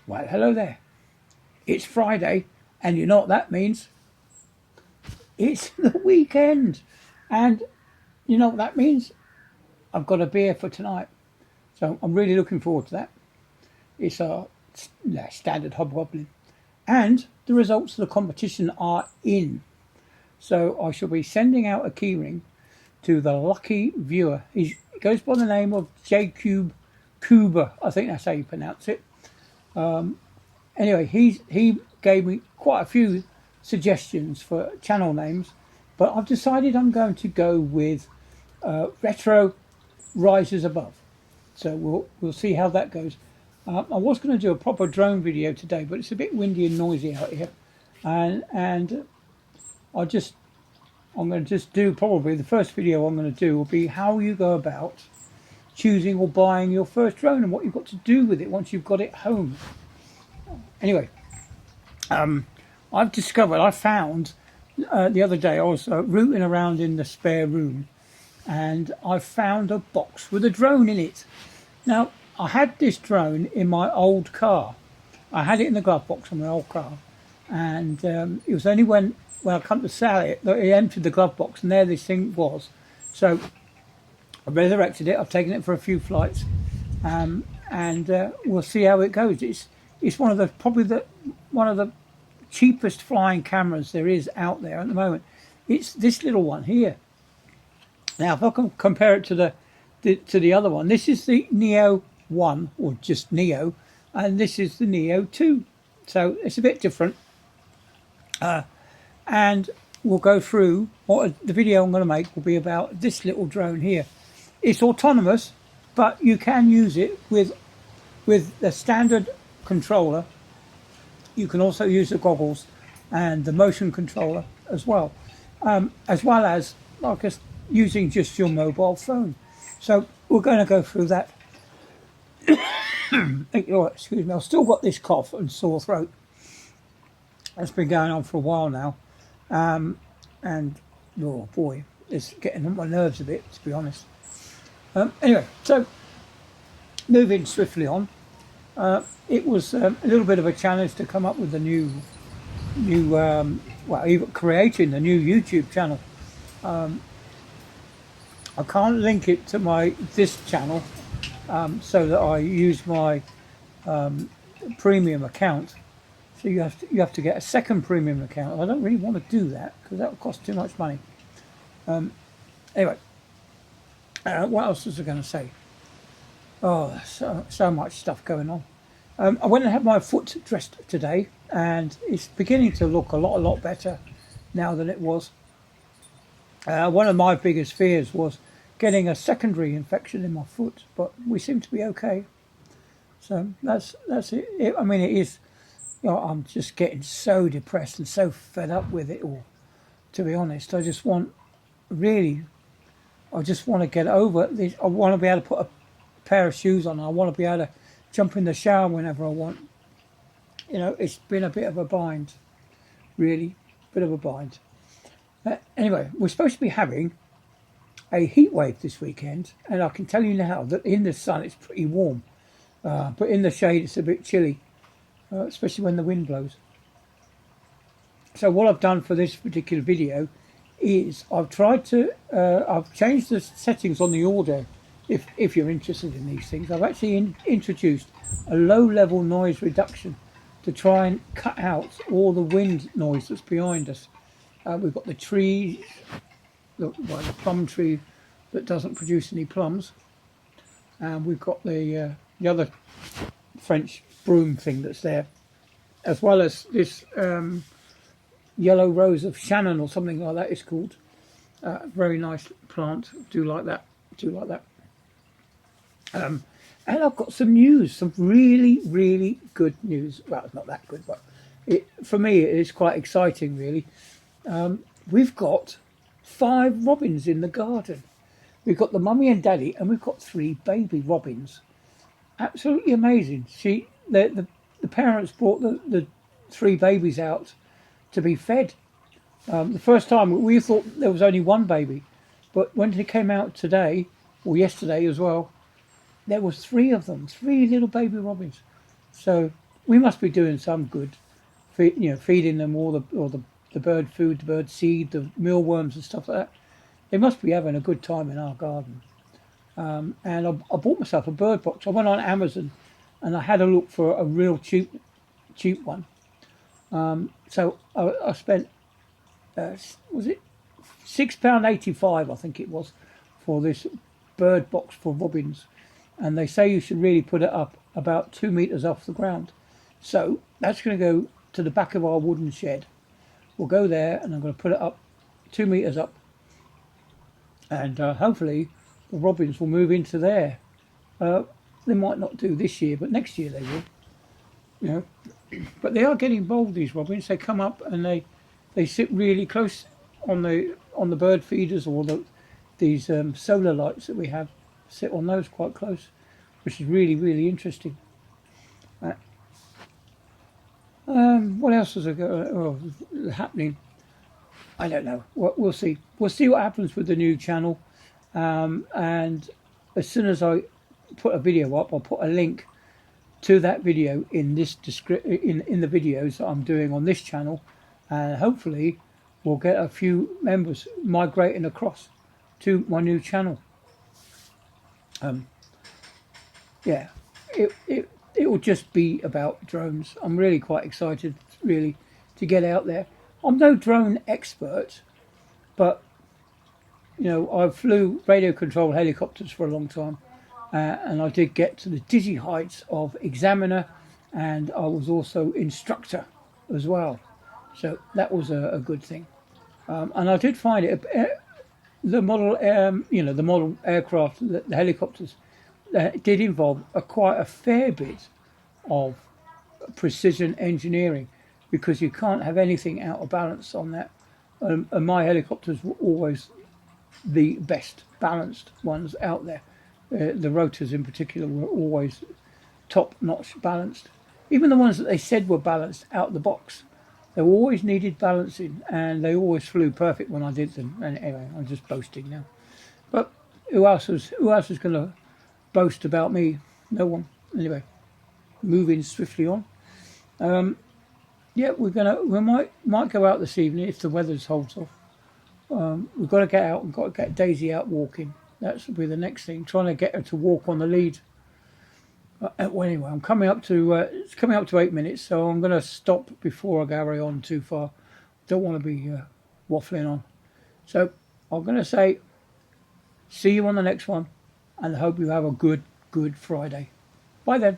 Well, hello there. It's Friday, and you know what that means? It's the weekend. And you know what that means? I've got a beer for tonight. So I'm really looking forward to that. It's a standard hobgoblin. And the results of the competition are in. So I shall be sending out a keyring to the lucky viewer. He goes by the name of J-Cube Cuba. I think that's how you pronounce it. Anyway, he gave me quite a few suggestions for channel names, but I've decided I'm going to go with Retro Rises Above. So we'll see how that goes. I was going to do a proper drone video today, but it's a bit windy and noisy out here, and I'm going to just do probably the first video I'm going to do will be how you go about choosing or buying your first drone and what you've got to do with it once you've got it home. Anyway, I found the other day I was rooting around in the spare room, and I found a box with a drone in it. Now, I had this drone in my old car. I had it in the glove box in my old car, and it was only when I come to sell it that it emptied the glove box, and there this thing was. So I resurrected it. I've taken it for a few flights, and we'll see how it goes. It's one of the cheapest flying cameras there is out there at the moment. It's this little one here. Now, if I can compare it to the other one, this is the Neo 1, or just Neo, and this is the Neo 2. So it's a bit different. And we'll go through the video I'm going to make will be about this little drone here. It's autonomous, but you can use it with the standard controller. You can also use the goggles and the motion controller as well as like using just your mobile phone. So we're going to go through that. Excuse me, I've still got this cough and sore throat. That's been going on for a while now, and oh boy, it's getting on my nerves a bit, to be honest. Anyway, so moving swiftly on. It was a little bit of a challenge to come up with a new even creating a new YouTube channel. I can't link it to this channel, so that I use my premium account. So you have to get a second premium account. I don't really want to do that because that would cost too much money. Anyway, what else was I going to say? Oh, so much stuff going on. I went and had my foot dressed today, and it's beginning to look a lot better now than it was. One of my biggest fears was getting a secondary infection in my foot, but we seem to be okay. So that's it. I mean, it is. I'm just getting so depressed and so fed up with it all. To be honest, I just want to get over this. I want to be able to put a pair of shoes on. I want to be able to jump in the shower whenever I want. It's been a bit of a bind, really, bit of a bind. Anyway, we're supposed to be having a heat wave this weekend, and I can tell you now that in the sun it's pretty warm, but in the shade it's a bit chilly, especially when the wind blows. So what I've done for this particular video is I've changed the settings on the audio. If you're interested in these things, I've actually introduced a low-level noise reduction to try and cut out all the wind noise that's behind us. We've got the tree, the plum tree that doesn't produce any plums, and we've got the other French broom thing that's there, as well as this yellow rose of Shannon or something like that it's called. Very nice plant. Do like that. And I've got some news, some really good news. Well, it's not that good, but for me it is quite exciting, really. We've got 5 robins in the garden. We've got the mummy and daddy, and we've got 3 baby robins. Absolutely amazing. The parents brought the 3 babies out to be fed. The first time we thought there was only 1 baby, but when they came out today, or yesterday as well, there was 3 of them, 3 little baby robins. So we must be doing some good, feeding them all the bird food, the bird seed, the mealworms and stuff like that. They must be having a good time in our garden. And I bought myself a bird box. I went on Amazon, and I had a look for a real cheap one. So I spent was it £6.85, I think it was, for this bird box for robins, and they say you should really put it up about 2 meters off the ground. So that's going to go to the back of our wooden shed. We'll go there, and I'm going to put it up 2 meters up, and hopefully the robins will move into there. They might not do this year, but next year they will. You know, but they are getting bold. These robins. They come up and they sit really close on the bird feeders, or these solar lights that we have. Sit on those quite close, which is really interesting. What else is happening? I don't know. We'll see. We'll see what happens with the new channel. And as soon as I put a video up, I'll put a link to that video in this in the videos that I'm doing on this channel, and hopefully we'll get a few members migrating across to my new channel. Yeah, it will just be about drones. I'm really quite excited, really, to get out there. I'm no drone expert, but I flew radio controlled helicopters for a long time, and I did get to the dizzy heights of examiner, and I was also instructor as well. So that was a good thing. And I did find it, the model, the model aircraft, the helicopters, did involve quite a fair bit of precision engineering, because you can't have anything out of balance on that. And my helicopters were always the best balanced ones out there. The rotors in particular were always top-notch balanced. Even the ones that they said were balanced out the box, they always needed balancing, and they always flew perfect when I did them. And anyway, I'm just boasting now. But who else is going to boast about me? No one. Anyway, moving swiftly on. Yeah, we might go out this evening if the weather holds off. We've got to get out and got to get Daisy out walking. That should be the next thing. Trying to get her to walk on the lead. Well, anyway, I'm coming up to it's coming up to 8 minutes, so I'm going to stop before I carry on too far. Don't want to be waffling on. So I'm going to say, see you on the next one, and I hope you have a good Friday. Bye then.